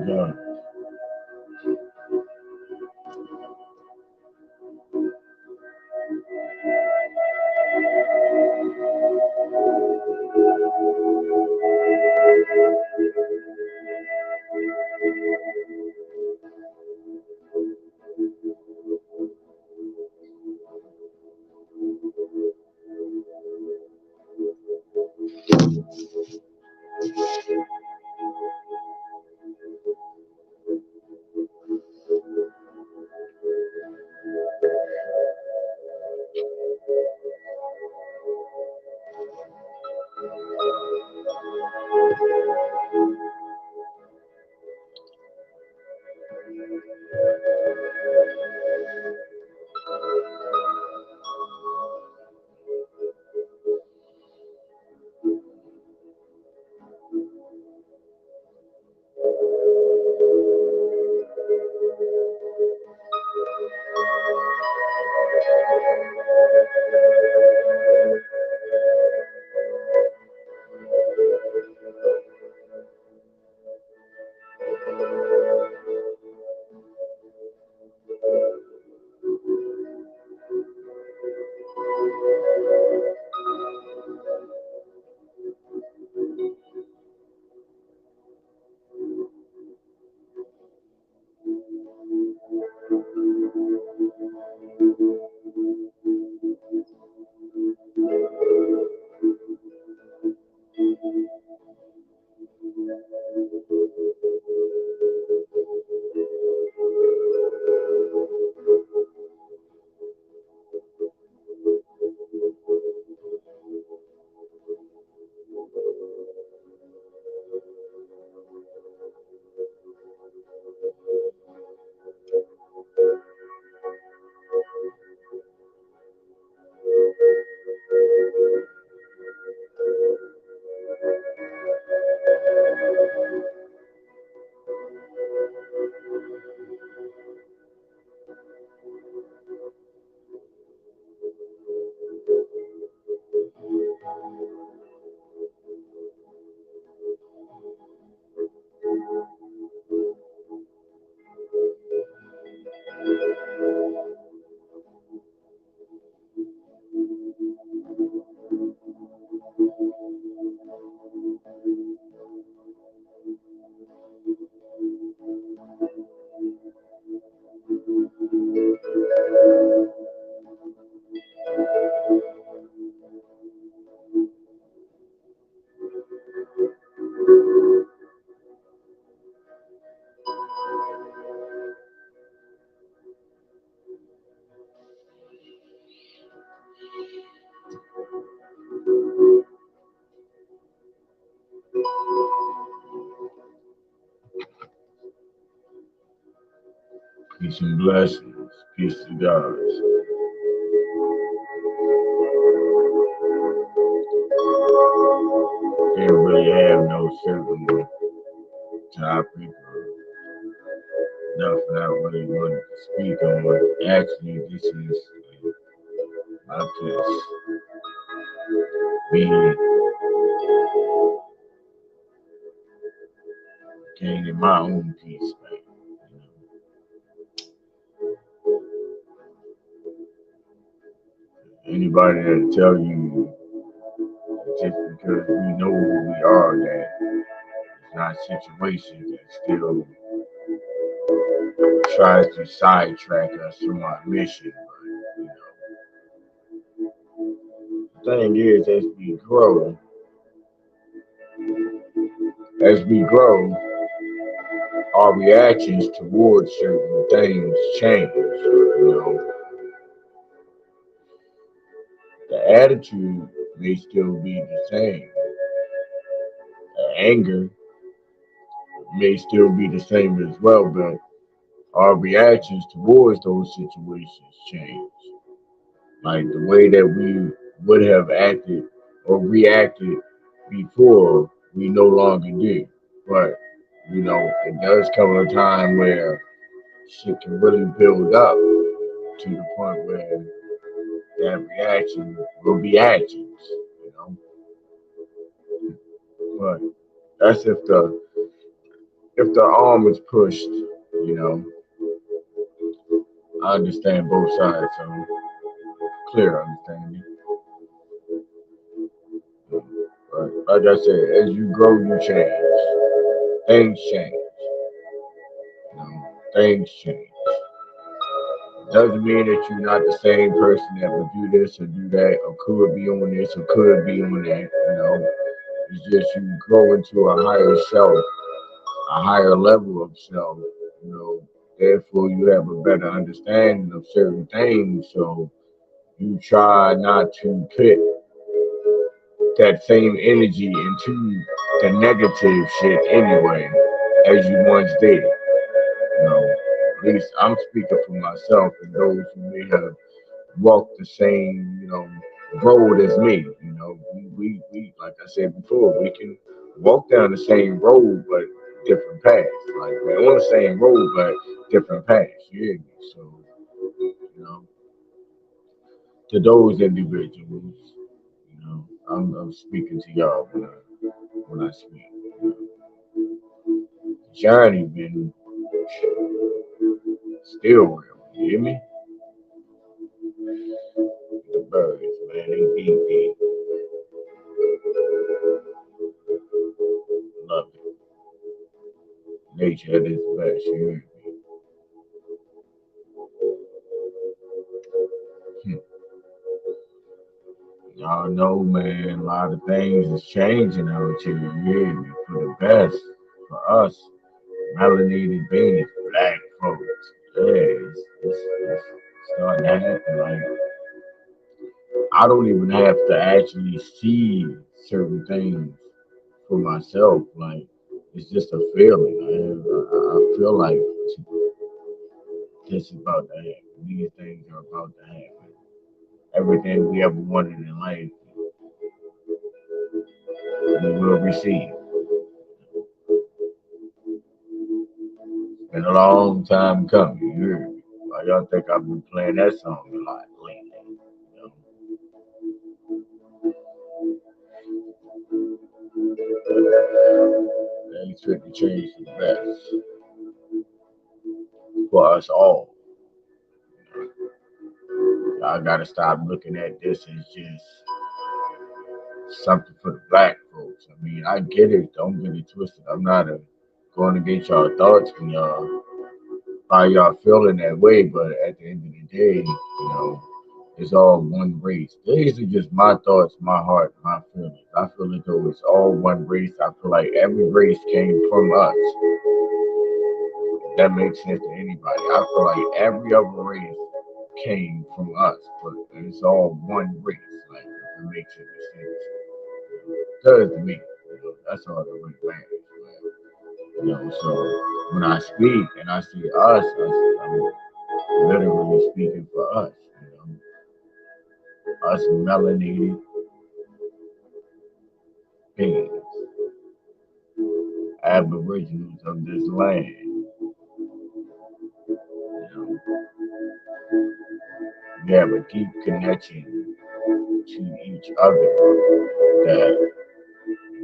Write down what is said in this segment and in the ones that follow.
Yeah. Peace and blessings. Peace to God. Didn't really have no certain topic or nothing I really wanted to speak on. Actually, this is I just being gaining my own peace, man. Anybody that'll tell you just because we know who we are that it's not situations that still tries to sidetrack us from our mission. But the thing is, as we grow, our reactions towards certain things change. The attitude may still be the same. The anger may still be the same as well, but our reactions towards those situations change. Like the way that we would have acted or reacted before, we no longer do. But it does come a time where shit can really build up to the point where that reaction will be actions, you know. But that's if the arm is pushed, you know, I understand both sides, so clear understanding. But like I said, as you grow, you change. Things change. You know, things change. Doesn't mean that you're not the same person that would do this or do that, or could be on this or could be on that. You know, it's just you grow into a higher self, a higher level of self. You know, therefore you have a better understanding of certain things. So you try not to put that same energy into the negative shit anyway, as you once did. You know, at least I'm speaking for myself and those who may have walked the same, you know, road as me. You know, we like I said before, we can walk down the same road but different paths. Like we're on the same road but different paths. You hear me? So, you know, to those individuals, you know, I'm speaking to y'all when I speak. You know, Johnny been still real. You hear me? The birds, man, they beat. Love it. Nature at its best. You hear me? Y'all know, man, a lot of things is changing out here. You hear me? For the best. For us, melanated beings, black folks. Yeah, it's starting to happen. Like, I don't even have to actually see certain things for myself. Like, it's just a feeling. I feel like this is about to happen. These things are about to happen. Everything we ever wanted in life, we will receive. Been a long time coming. You hear me? Why y'all think I've been playing that song a lot lately? You know, things fit to change for the best for us all. I gotta stop looking at this as just something for the black folks. I mean, I get it. Don't get it twisted. I'm not going to get y'all thoughts when y'all how y'all feeling that way, but at the end of the day, you know, it's all one race. These are just my thoughts, my heart, my feelings. I feel as though it's all one race. I feel like every race came from us. If that makes sense to anybody. I feel like every other race came from us, but it's all one race. Like, if it makes any sense. It does to me. You know, that's all that really matters. You know, so when I speak and I say us, I'm literally speaking for us. You know, us melanated beings, aboriginals of this land. You know, we have a deep connection to each other that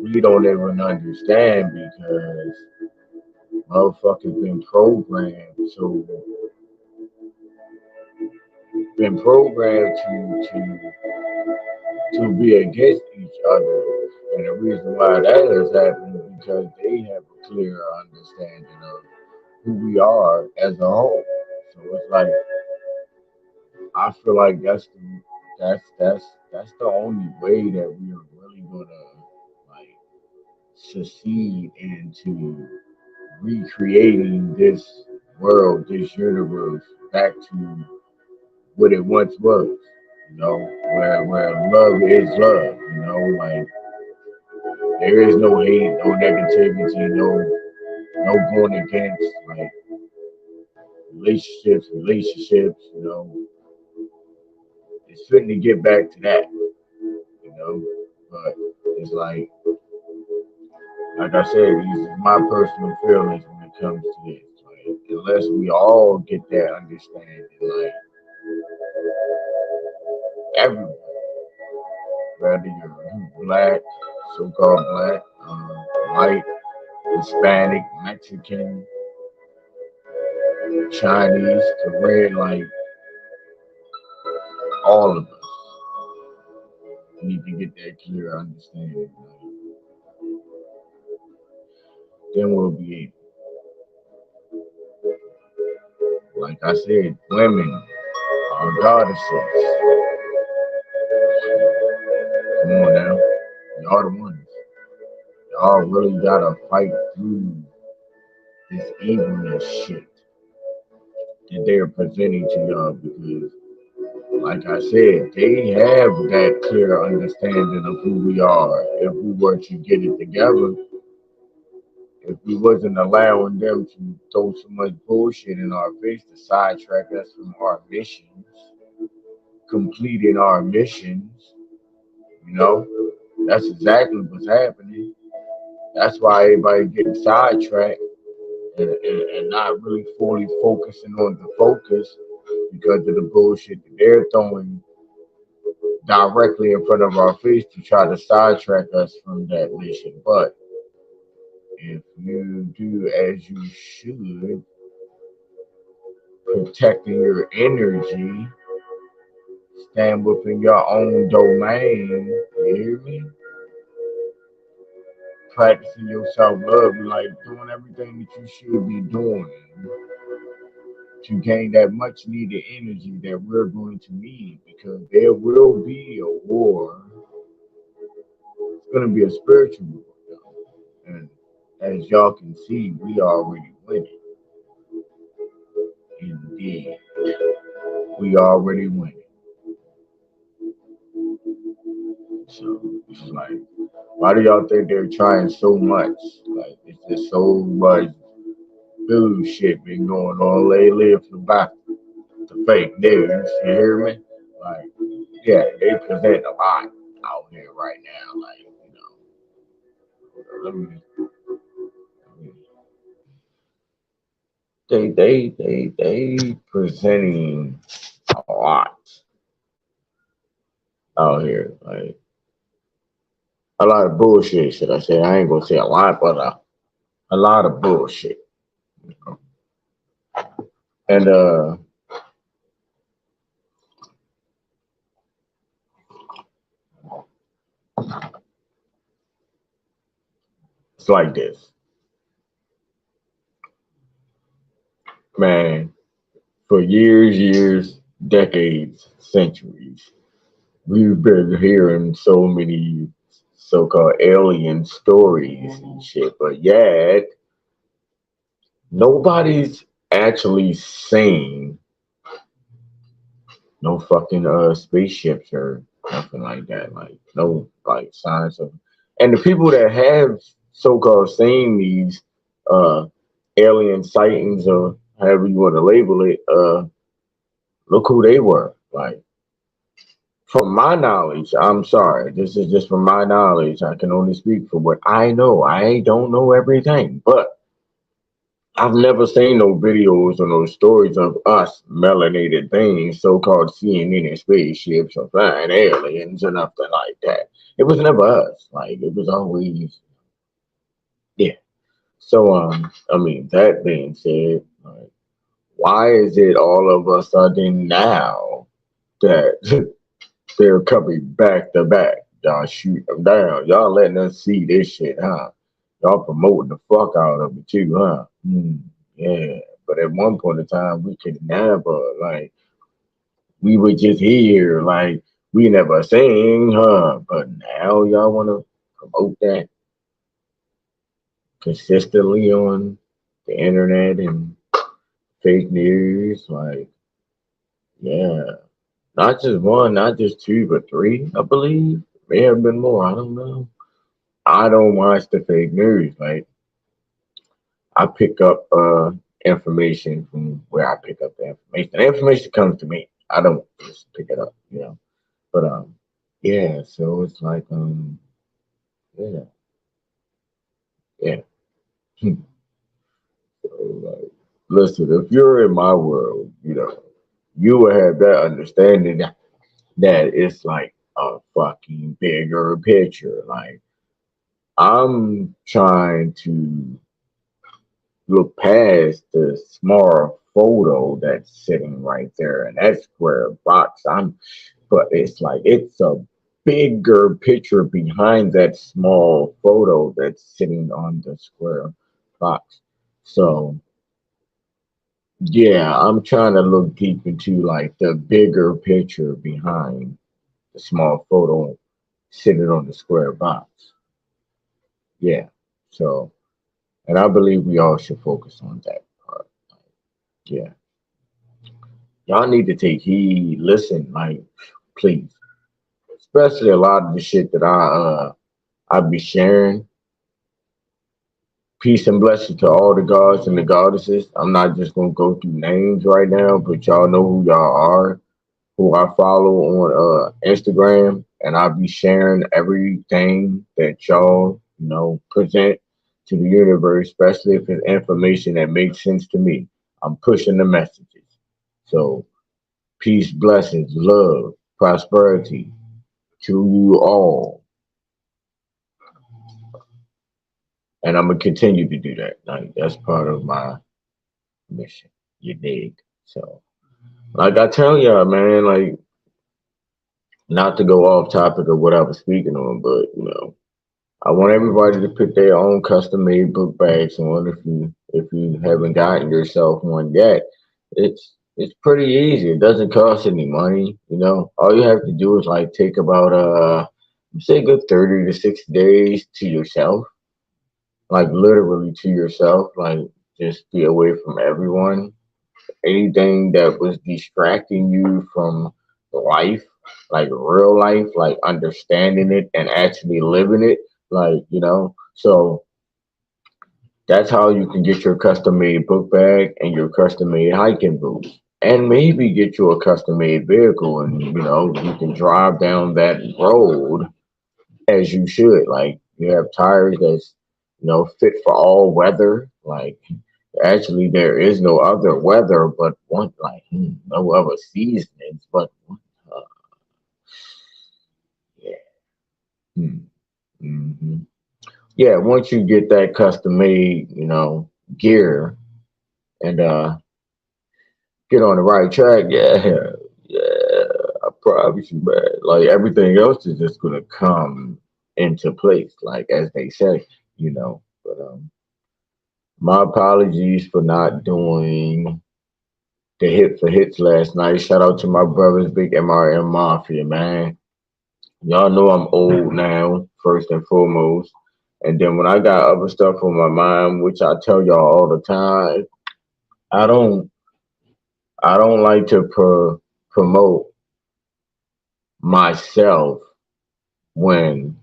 we don't even understand because motherfuckers been programmed to be against each other. And the reason why that is happening is because they have a clear understanding of who we are as a whole. So it's like I feel like that's the only way that we are really gonna like succeed into recreating this world, this universe back to what it once was. You know, where love is love. You know, like there is no hate, no negativity, no going against like relationships. You know, it's fitting to get back to that. You know, but it's like I said, these are my personal feelings when it comes to this. Like, unless we all get that understanding, like everyone, whether you're black, so-called black, white, Hispanic, Mexican, Chinese, Korean, like all of us need to get that clear understanding. Then we'll be able, like I said, women are goddesses. Come on now. Y'all the ones. Y'all really gotta fight through this evilness shit that they're presenting to y'all because, like I said, they have that clear understanding of who we are. If we were to get it together, if we wasn't allowing them to throw so much bullshit in our face to sidetrack us from our missions, completing our missions, you know, that's exactly what's happening. That's why everybody getting sidetracked and not really fully focusing on the focus because of the bullshit that they're throwing directly in front of our face to try to sidetrack us from that mission. But if you do as you should, protecting your energy, stand within your own domain, you hear me? Practicing your self love, like doing everything that you should be doing to gain that much needed energy that we're going to need because there will be a war. It's going to be a spiritual war, though. And as y'all can see, we already winning. Indeed, we already winning. So it's like, why do y'all think they're trying so much? Like, it's just so much bullshit been going on lately about the fake news. You hear me? Like, yeah, they present a lot out here right now. Like, let me, they presenting a lot out here. Like a lot of bullshit, should I say? I ain't gonna say a lot, but a lot of bullshit. And it's like this, man. For years, decades, centuries, we've been hearing so many so-called alien stories and shit, but yet nobody's actually seen no fucking spaceships or nothing like that. Like no like signs of, and the people that have so-called seen these uh alien sightings or however you want to label it, look who they were. Like from my knowledge, I'm sorry, this is just from my knowledge. I can only speak for what I know. I don't know everything, but I've never seen no videos or no stories of us melanated things, so-called seeing any spaceships or flying aliens or nothing like that. It was never us. Like it was always, yeah. So I mean, that being said, like, why is it all of a sudden now that they're coming back to back? Y'all shoot them down. Y'all letting us see this shit, huh? Y'all promoting the fuck out of it too, huh? Yeah. But at one point in time, we could never, like, we were just here, like, we never sing, huh? But now y'all want to promote that consistently on the internet and fake news, like, yeah. Not just one, not just two, but three, I believe. May have been more. I don't know. I don't watch the fake news. Like I pick up information from where I pick up the information. The information comes to me. I don't just pick it up, you know. But yeah, so it's like yeah, yeah. So, like, listen, if you're in my world, you know, you will have that understanding that it's like a fucking bigger picture. Like I'm trying to look past the small photo that's sitting right there in that square box. But it's like it's a bigger picture behind that small photo that's sitting on the square box. So yeah, I'm trying to look deep into like the bigger picture behind the small photo sitting on the square box. Yeah. So, and I believe we all should focus on that part. Yeah. Y'all need to take heed, listen, like, please. Especially a lot of the shit that I be sharing. Peace and blessings to all the gods and the goddesses. I'm not just gonna go through names right now, but y'all know who y'all are, who I follow on Instagram, and I'll be sharing everything that y'all, present to the universe, especially if it's information that makes sense to me. I'm pushing the messages. So peace, blessings, love, prosperity to you all. And I'm gonna continue to do that. Like that's part of my mission. You dig? So like I tell y'all, man, like not to go off topic of what I was speaking on, but I want everybody to put their own custom made book bags on. If you haven't gotten yourself one yet, it's pretty easy. It doesn't cost any money. All you have to do is like take about say a good 30 to 60 days to yourself, like literally to yourself, like just be away from everyone. Anything that was distracting you from life, like real life, like understanding it and actually living it, like, So that's how you can get your custom made book bag and your custom made hiking boots. And maybe get you a custom made vehicle and you can drive down that road as you should. Like you have tires that's fit for all weather. Like actually there is no other weather but one, like no other seasons but one. Yeah. Hmm. Hmm. Yeah, once you get that custom made, gear and get on the right track, yeah, yeah, I promise you, man. Like everything else is just gonna come into place, like as they say, But my apologies for not doing the hit for hits last night. Shout out to my brothers, Big MRM Mafia, man. Y'all know I'm old now, first and foremost. And then when I got other stuff on my mind, which I tell y'all all the time, I don't I don't like to promote myself when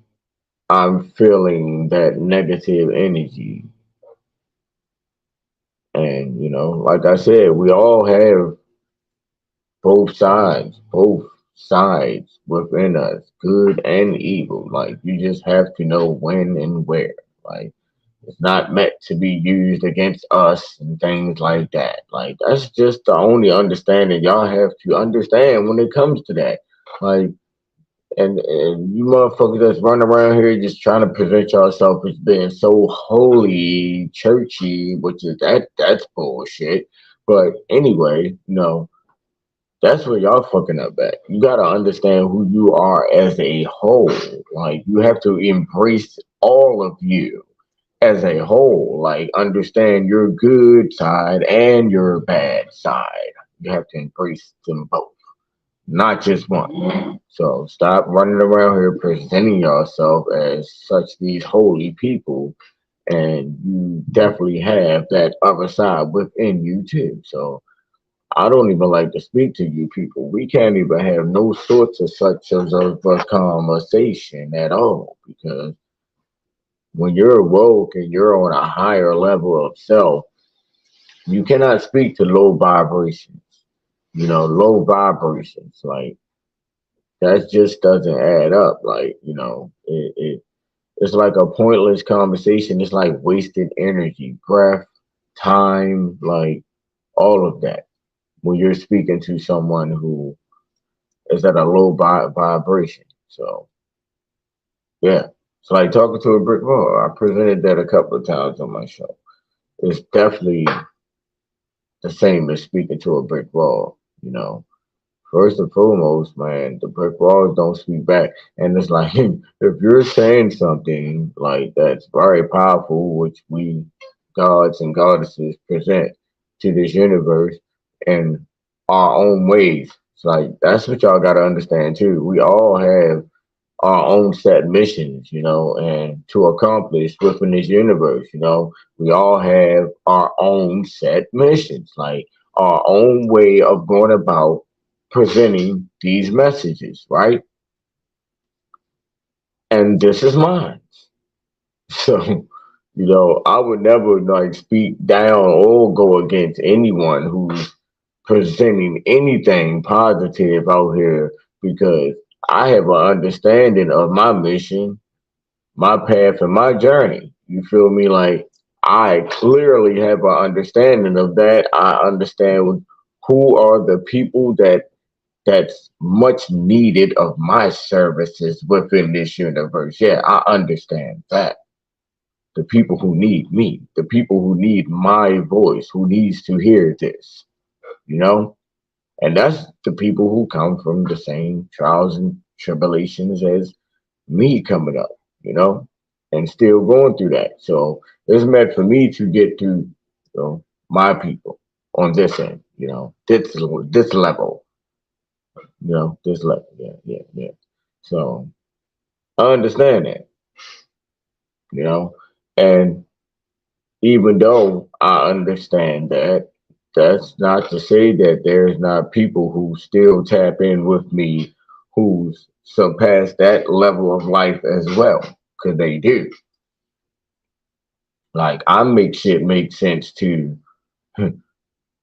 I'm feeling that negative energy. And like I said, we all have both sides within us, good and evil. Like you just have to know when and where. Like it's not meant to be used against us and things like that. Like that's just the only understanding y'all have to understand when it comes to that. Like and you motherfuckers that's running around here just trying to present yourself as being so holy, churchy, which is that's bullshit. But anyway, that's where y'all fucking up at. You gotta understand who you are as a whole. Like you have to embrace all of you as a whole. Like understand your good side and your bad side. You have to embrace them both, not just one. So stop running around here presenting yourself as such these holy people, and you definitely have that other side within you too. So I don't even like to speak to you people. We can't even have no sorts of such as a conversation at all because when you're woke and you're on a higher level of self, you cannot speak to low vibrations. Low vibrations like that just doesn't add up. Like it's like a pointless conversation. It's like wasted energy, breath, time, like all of that when you're speaking to someone who is at a low vibration. So yeah, it's like talking to a brick wall. I presented that a couple of times on my show. it's definitely the same as speaking to a brick wall. First and foremost, man, the brick walls don't speak back. And it's like, if you're saying something like that's very powerful, which we gods and goddesses present to this universe in our own ways, it's like, that's what y'all got to understand too. We all have our own set missions, and to accomplish within this universe, we all have our own set missions, like our own way of going about presenting these messages, right? And this is mine. So, I would never like speak down or go against anyone who's presenting anything positive out here because I have an understanding of my mission, my path, and my journey. You feel me? Like I clearly have an understanding of that. I understand who are the people that's much needed of my services within this universe. Yeah, I understand that. The people who need me, the people who need my voice, who needs to hear this, you know? And that's the people who come from the same trials and tribulations as me coming up, and still going through that. So it's meant for me to get to, my people on this end, this level, this level. Yeah, yeah, yeah. So I understand that, you know, and even though I understand that, that's not to say that there's not people who still tap in with me who's surpassed that level of life as well, because they do. Like I make shit make sense to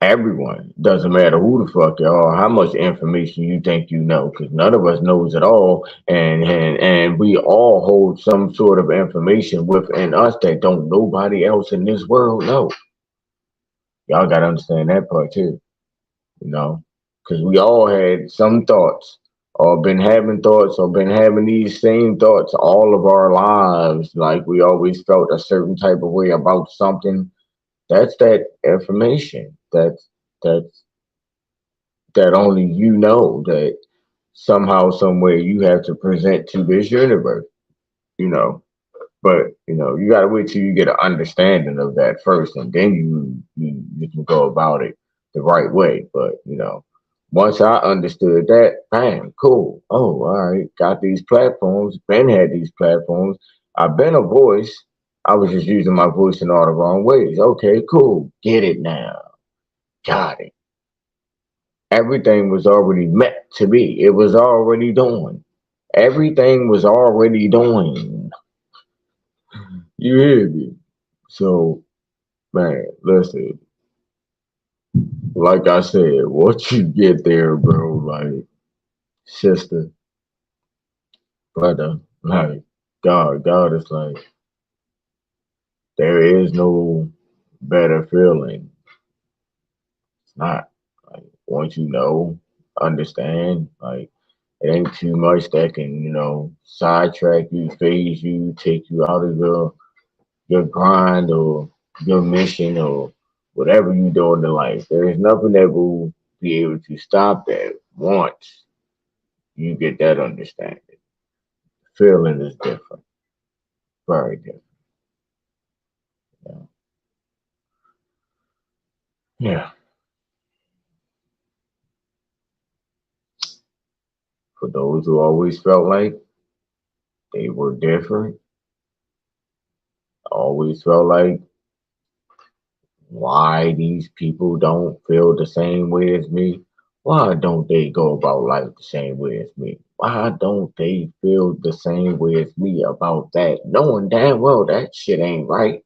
everyone. Doesn't matter who the fuck you are, how much information you think you know, because none of us knows it all, and we all hold some sort of information within us that don't nobody else in this world know. Y'all gotta understand that part too, you know, because we all had some thoughts, or been having thoughts, or been having these same thoughts all of our lives. Like we always felt a certain type of way about something. That's that information. That's that only you know that somehow, some way you have to present to this universe, you know. But you gotta wait till you get an understanding of that first, and then you can go about it the right way. But once I understood that, bam, cool. Oh, all right, got these platforms. Ben had these platforms. I've been a voice. I was just using my voice in all the wrong ways. Okay, cool. Get it now. Got it. Everything was already meant to be. It was already done. Everything was already done. You hear me? So, man, listen, like I said, once you get there, bro, like, sister, brother, like, God is like, there is no better feeling. It's not. Like, once you know, understand, like, it ain't too much that can, sidetrack you, phase you, take you out of your grind or your mission or whatever you doing in life. There is nothing that will be able to stop that once you get that understanding. Feeling is different, very different. Yeah. Yeah. For those who always felt like they were different, always felt like why these people don't feel the same way as me. Why don't they go about life the same way as me? Why don't they feel the same way as me about that? Knowing damn well that shit ain't right.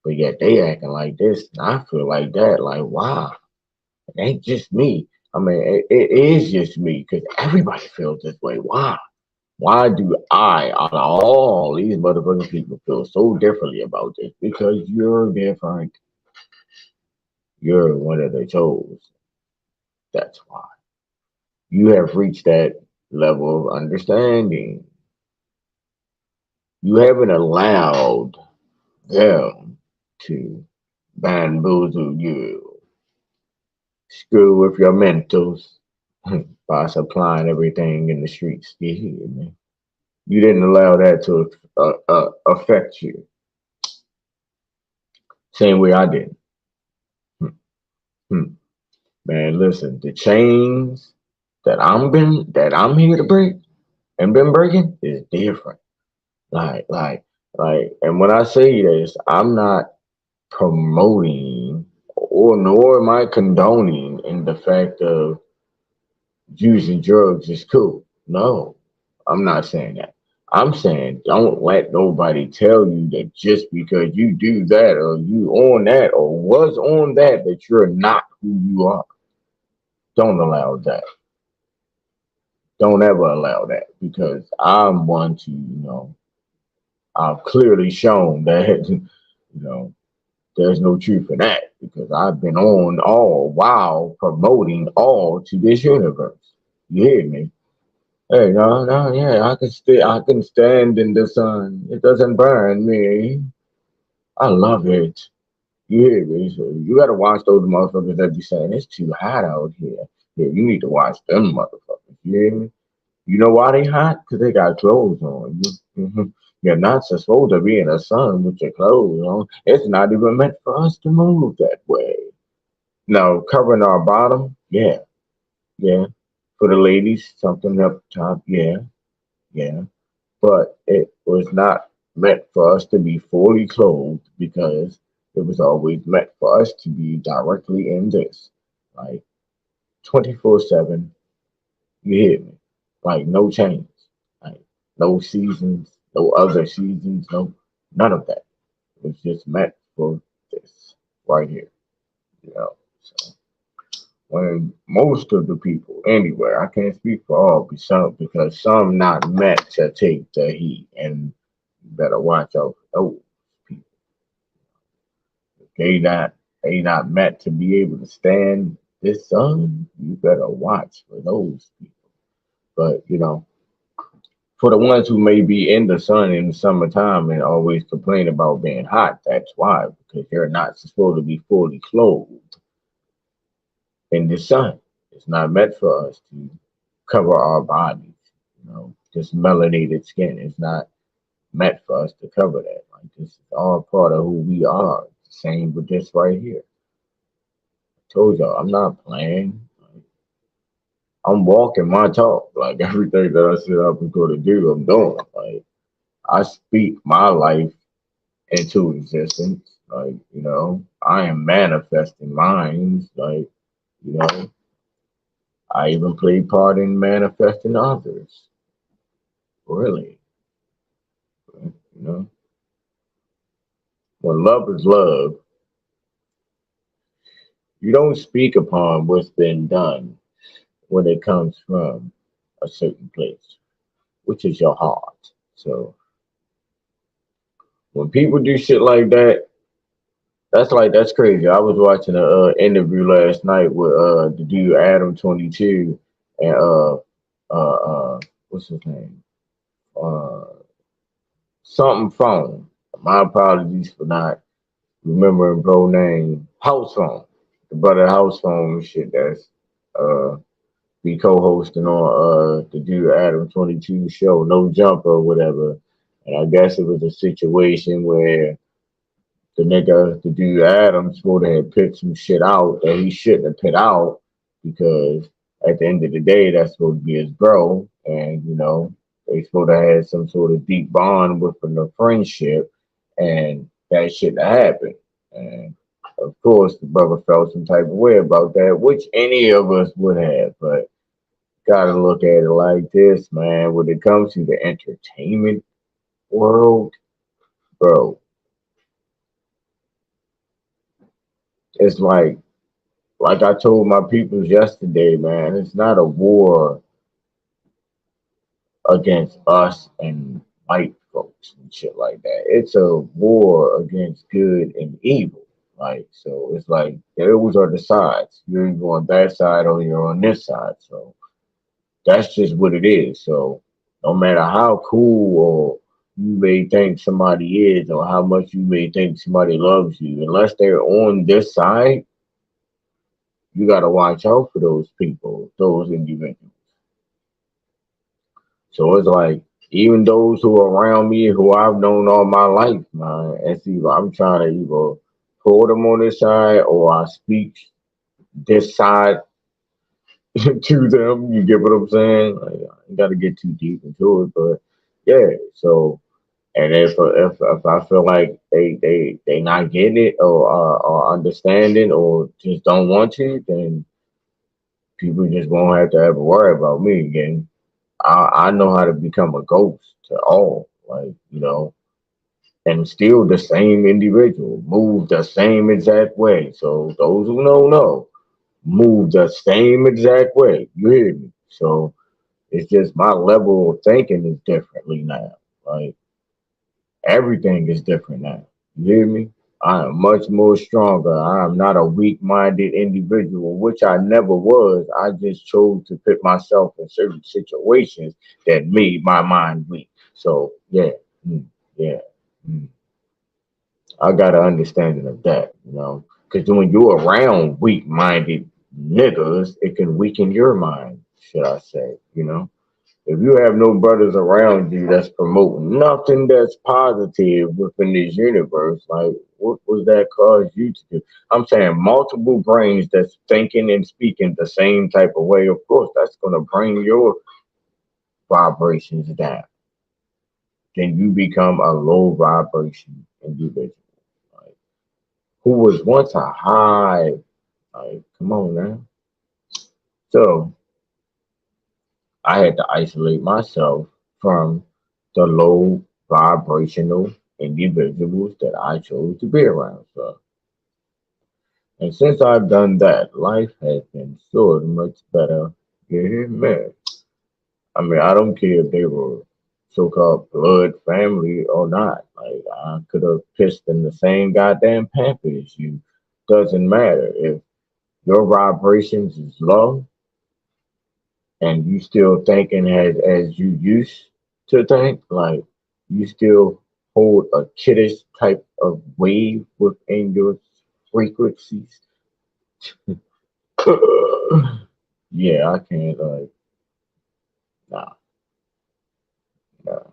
But yet they acting like this and I feel like that. Like, wow, it ain't just me. I mean, it is just me because everybody feels this way. Why? Why do I, out of all these motherfucking people, feel so differently about this? Because you're different. You're one of the chose. That's why. You have reached that level of understanding. You haven't allowed them to bamboozle you, screw with your mentals by supplying everything in the streets. You hear me? You didn't allow that to affect you. Same way I did. Hmm, hmm. Man, listen, the chains that I'm here to break and been breaking is different. Like, like, and when I say this, I'm not promoting or nor am I condoning in the fact of using drugs is cool. No, I'm not saying that. I'm saying don't let nobody tell you that just because you do that or you on that or was on that that you're not who you are. Don't allow that. Don't ever allow that because I'm one to, I've clearly shown that, there's no truth in that because I've been on all while promoting all to this universe. You hear me? Hey, no, no, yeah, I can stand in the sun. It doesn't burn me. I love it. You hear me? So you gotta watch those motherfuckers that be saying it's too hot out here. Yeah, you need to watch them motherfuckers. You hear me? You know why they hot? Because they got clothes on. You're not supposed to be in the sun with your clothes on. It's not even meant for us to move that way. Now, covering our bottom, yeah, yeah. For the ladies, something up top, yeah, yeah. But it was not meant for us to be fully clothed because it was always meant for us to be directly in this, like 24/7. You hear me? Like no change, like no seasons, no other seasons, no none of that. It was just meant for this right here. You know. So when most of the people anywhere, I can't speak for all, because some not meant to take the heat, and you better watch out for those people. They not they not meant to be able to stand this sun. You better watch for those people. But for the ones who may be in the sun in the summertime and always complain about being hot, that's why, because they're not supposed to be fully clothed in the sun. It's not meant for us to cover our bodies, just melanated skin. It's not meant for us to cover that. Like this is all part of who we are. Same with this right here. I told y'all I'm not playing. Like, I'm walking my talk. Like everything that I set up and go to do, I'm doing. Like I speak my life into existence. Like, I am manifesting minds. Like, you know, I even play part in manifesting others. Really. You know, when love is love, you don't speak upon what's been done when it comes from a certain place, which is your heart. So when people do shit like that, that's crazy. I was watching a interview last night with the dude Adam 22 and what's his name? Uh Something phone. My apologies for not remembering bro name. House phone. The brother house phone and shit that's uh be co-hosting on the dude Adam 22 show, No Jumper or whatever. And I guess it was a situation where the dude Adam, supposed to have put some shit out that he shouldn't have put out because at the end of the day, that's supposed to be his bro. And, they supposed to have some sort of deep bond within the friendship. And that shouldn't have happened. And of course, the brother felt some type of way about that, which any of us would have. But gotta look at it like this, man. When it comes to the entertainment world, bro, it's like I told my peoples yesterday, man, it's not a war against us and white folks and shit like that. It's a war against good and evil. Like, so it's like those are the sides. You're either on that side or you're on this side. So that's just what it is. So no matter how cool you may think somebody is or how much you may think somebody loves you, unless they're on this side, you got to watch out for those people, those individuals. So it's like, even those who are around me, who I've known all my life, man, it's either I'm trying to either pull them on this side or I speak this side to them. You get what I'm saying? Like, I ain't got to get too deep into it, but yeah. So, and if I feel like they not getting it or understanding or just don't want to, then people just won't have to ever worry about me again. I know how to become a ghost to all, like, and still the same individual, move the same exact way. So those who know, move the same exact way. You hear me? So it's just my level of thinking is differently now. Like, everything is different now. You hear me? I am much more stronger. I am not a weak minded individual, which I never was. I just chose to put myself in certain situations that made my mind weak. So, yeah, yeah. mm. I got an understanding of that, because when you're around weak minded niggas, it can weaken your mind, should I say, If you have no brothers around you that's promoting nothing that's positive within this universe, like, what was that cause you to do? I'm saying multiple brains that's thinking and speaking the same type of way. Of course, that's gonna bring your vibrations down. Then you become a low vibration individual. Like, who was once a high, like, come on now. So I had to isolate myself from the low vibrational individuals that I chose to be around. So, and since I've done that, life has been so much better. You hear me? I mean, I don't care if they were so-called blood family or not. Like, I could have pissed in the same goddamn pamper as you. Doesn't matter if your vibrations is low and you still thinking as you used to think, like, you still hold a kiddish type of wave within your frequencies. Yeah, I can't, like, nah, nah.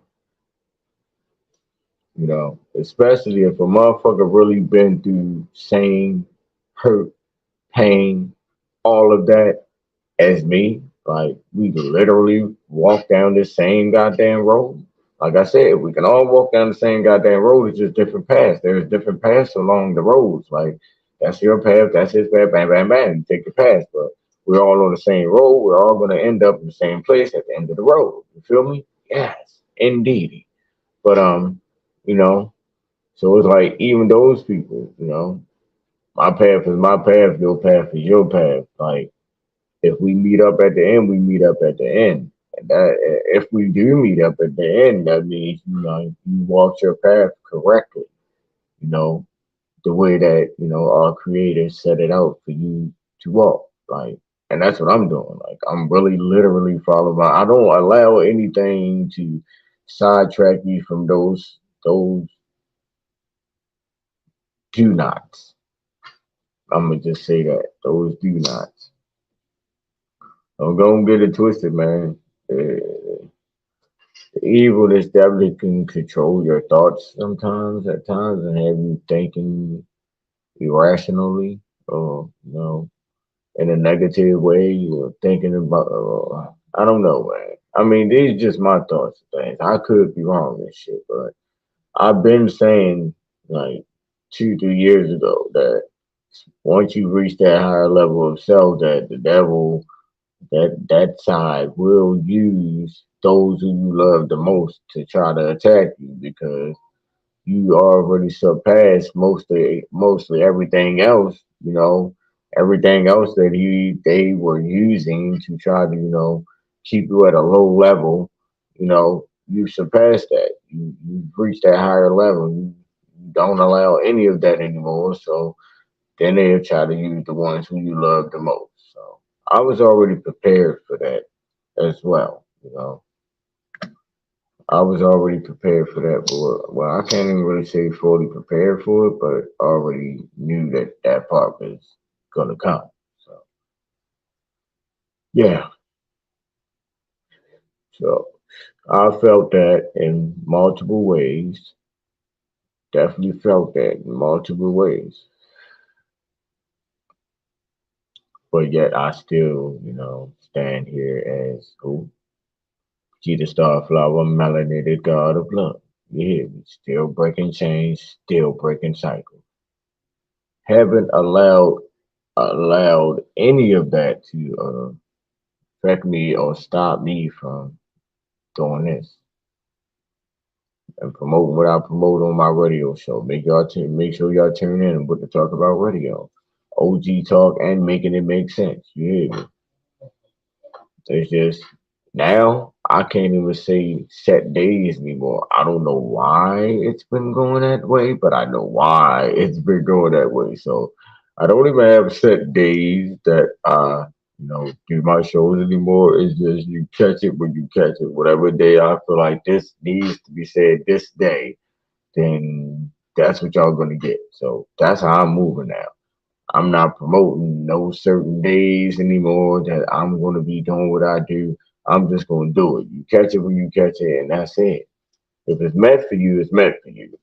Especially if a motherfucker really been through same hurt, pain, all of that as me. Like, we literally walk down the same goddamn road. Like I said, we can all walk down the same goddamn road. It's just different paths. There's different paths along the roads. Like, that's your path, that's his path, bam, bam, bam. You take the path, but we're all on the same road. We're all gonna end up in the same place at the end of the road. You feel me? Yes, indeed. But you know, so it's like, even those people, my path is my path, your path is your path. Like, if we meet up at the end, we meet up at the end. And that, if we do meet up at the end, that means, you walked your path correctly. You know the way that, our creator set it out for you to walk. Like, and that's what I'm doing. Like, I'm really literally following my. I don't allow anything to sidetrack me from those do nots. I'm gonna just say that, those do nots. Don't go and get it twisted, man. The evil is definitely can control your thoughts sometimes, at times, and have you thinking irrationally, or, in a negative way. You're thinking about, I don't know, man. I mean, these are just my thoughts and things. I could be wrong and shit, but I've been saying, like, 2, 3 years ago, that once you reach that higher level of self, that the devil, that side will use those who you love the most to try to attack you, because you already surpassed mostly everything else, everything else that they were using to try to, keep you at a low level. You surpassed that. You've reached that higher level. You don't allow any of that anymore. So then they'll try to use the ones who you love the most. So I was already prepared for that as well. I was already prepared for that, but well, I can't even really say fully prepared for it, but already knew that that part was gonna come. So yeah, so I felt that in multiple ways. Definitely felt that in multiple ways, but yet I still, stand here as who? GeeDaStarFlower, melanated god of love. You hear me? Still breaking chains, still breaking cycles. Haven't allowed any of that to affect me or stop me from doing this and promoting what I promote on my radio show. Make sure y'all tune in and what to talk about radio. OG talk and making it make sense. You hear me? It's just now I can't even say set days anymore. I don't know why it's been going that way, but I know why it's been going that way. So I don't even have set days that do my shows anymore. It's just you catch it when you catch it. Whatever day I feel like this needs to be said this day, then that's what y'all gonna get. So that's how I'm moving now. I'm not promoting no certain days anymore that I'm going to be doing what I do. I'm just going to do it. You catch it when you catch it, and that's it. If it's meant for you, it's meant for you.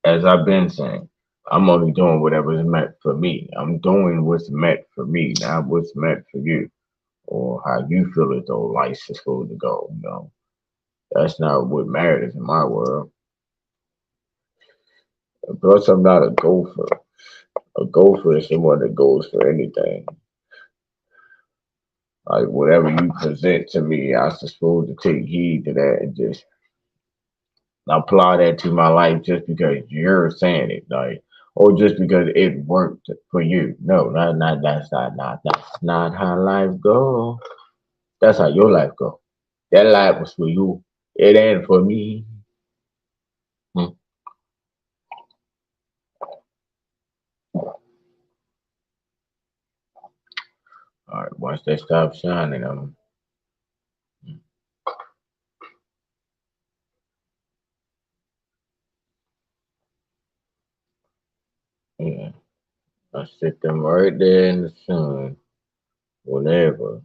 As I've been saying, I'm only doing whatever is meant for me. I'm doing what's meant for me, not what's meant for you or how you feel as though life's supposed to go. That's not what matters in my world. Plus, I'm not a gopher. A gopher is someone that goes for anything. Like whatever you present to me, I'm supposed to take heed to that and just apply that to my life just because you're saying it, like, or just because it worked for you. No, that's not how life go. That's how your life go. That life was for you. It ain't for me. Hmm. All right, once they stop shining, yeah, I sit them right there in the sun whenever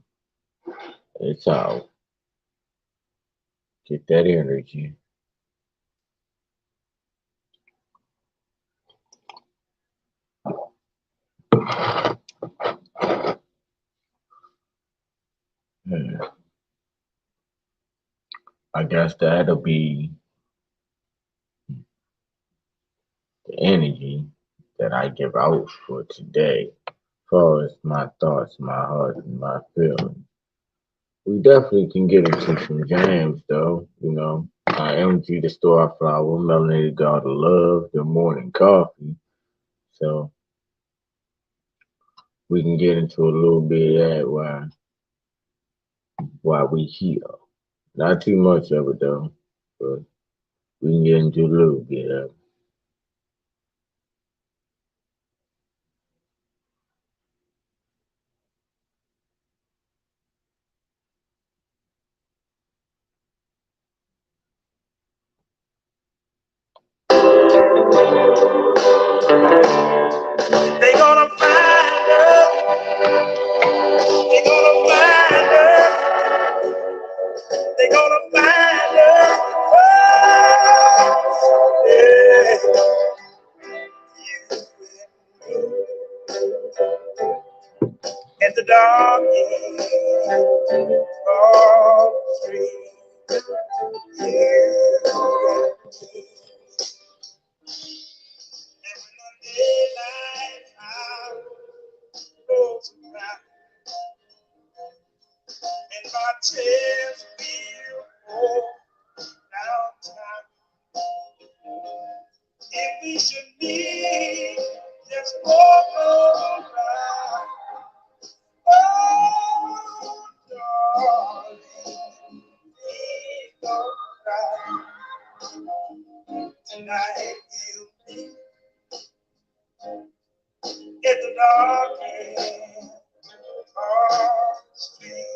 it's out. Get that energy. Yeah. I guess that'll be the energy that I give out for today. As far as my thoughts, my heart, and my feelings. We definitely can get into some jams though, I am GeeDaStarFlower, melanated god of love, the morning coffee. So we can get into a little bit of that while we heal. Not too much of it though, but we can get into a little bit of it. They gonna find us. They gonna find us. They gonna find us. Oh, yeah. In the dark of the street, yeah. And when the daylight hours rolls around, and my tears feel cold downtown. If we should meet just walk around, oh, darling, please don't cry. Tonight we'll be in the dark end of the street.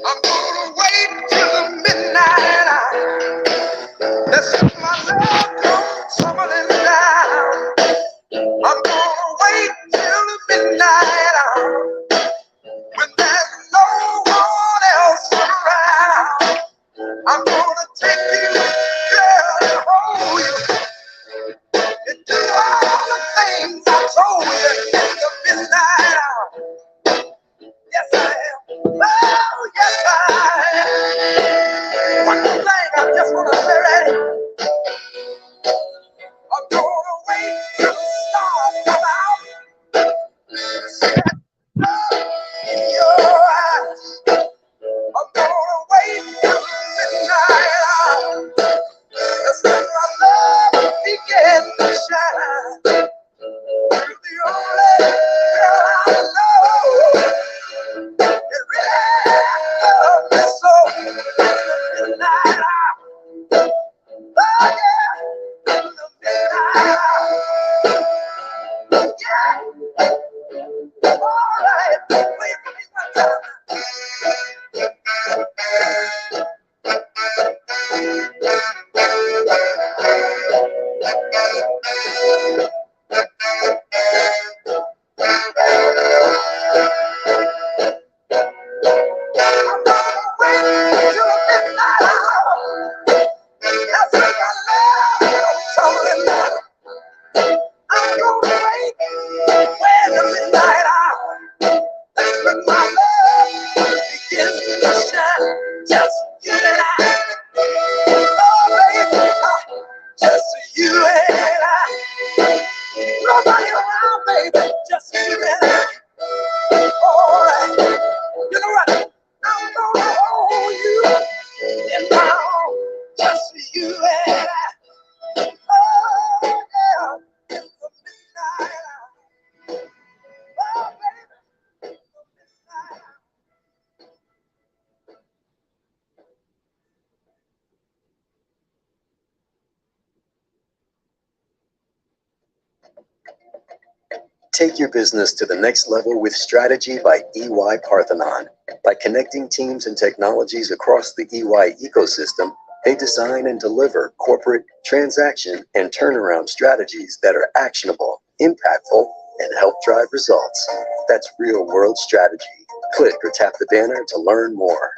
I'm gonna wait till the midnight hour. That's when my love comes tumbling down. I'm gonna wait till the midnight hour when there's no one else around. I'm gonna take you, girl, and hold you and do all the things I told you in the midnight hour. Yes, I am. Oh, yes, I am. One more thing I just want to say right here. I'm gonna wait till the stars come out. In your eyes. I'm gonna wait till the midnight hour. That's when my love begins to shine. You're the only girl I know. You really love me so. In the midnight hour. Oh yeah. In the midnight hour. Yeah. All right. Please give me my time. I'm gonna wait till the midnight hour. That's when my love comes tumbling down. I'm gonna wait when the midnight hour. That's when my love begins to shine. Just you and I. Oh, baby. Just you and I. Nobody around, baby. Just you and I. All right. You know what? I'm gonna hold you in my arms. Just you and I. Oh, yeah. In the midnight hour. Oh, baby. In the midnight hour. Take your business to the next level with Strategy by EY Parthenon. By connecting teams and technologies across the EY ecosystem, they design and deliver corporate, transaction, and turnaround strategies that are actionable, impactful, and help drive results. That's real-world strategy. Click or tap the banner to learn more.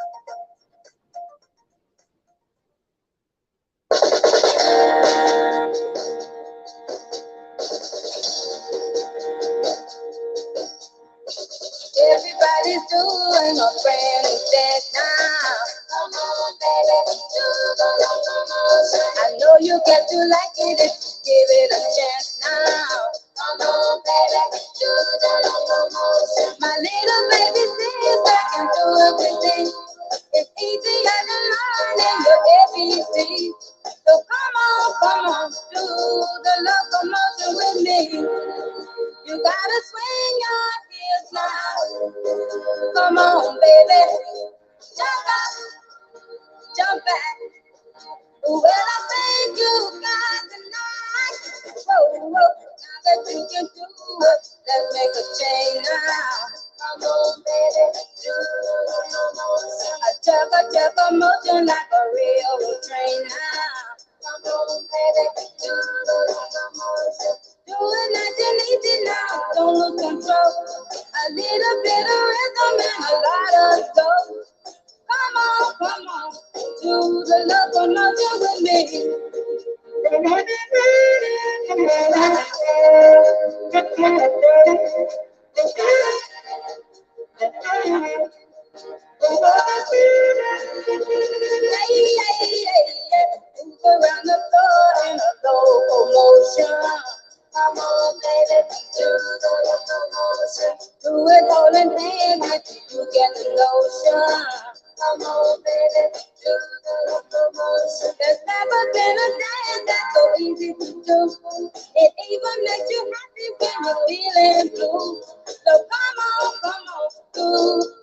Everybody's doing a brand new dance now. Come on, baby, do the locomotion. I know you get to like it if you give it a chance now. Come on, baby, do the locomotion. My little baby sings back into everything. It's easier than learning your ABC. So come on, do the locomotion with me. You gotta swing your heels now. Come on, baby. Jump up, jump back. Well, I think you got the night. Whoa, whoa. Now that you can do it, let's make a change now. Come on, baby. Do the motion. A motion like a railroad train now. Come on, baby. Do the motion. Do it nice and easy now. Don't lose control. A little bit of rhythm and a lot of soul. Come on, do the locomotion with me. Move around the floor in a locomotion. Come on, baby, do the locomotion. Do it holding hands with you get the notion. Come on, baby, do the locomotion. There's never been a dance that's so easy to do. It even makes you happy when you're feeling blue. So come on, do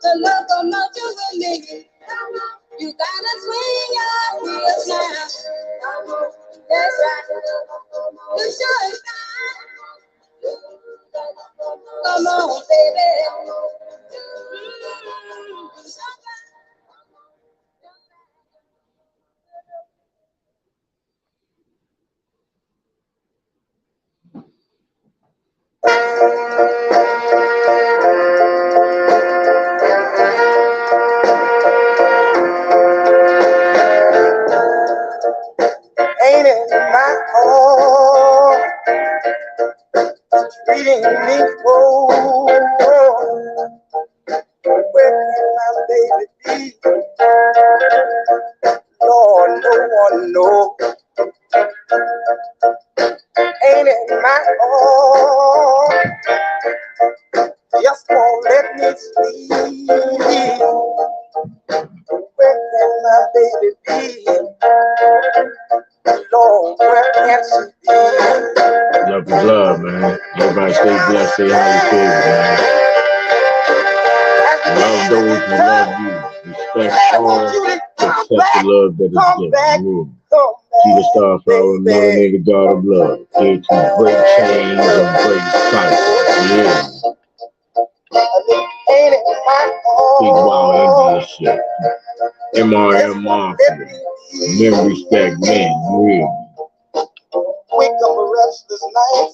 the locomotion with me. Come on, you gotta swing treating me cold. Where can my baby be? Lord, no one knows. Ain't it my heart? Just won't let me sleep. Where can my baby be? Lord, where can she be? Love is love, man. Everybody stay blessed, stay highly favored, man. Love those who love you. Respect all, accept the love that is given. GeeDaStarFlower, another nigga, God of love. Here to break chains and break cycles. Yeah. Big wild Indian shit. MRM Mafia. Men respect men. Yeah. Wake up a restless night.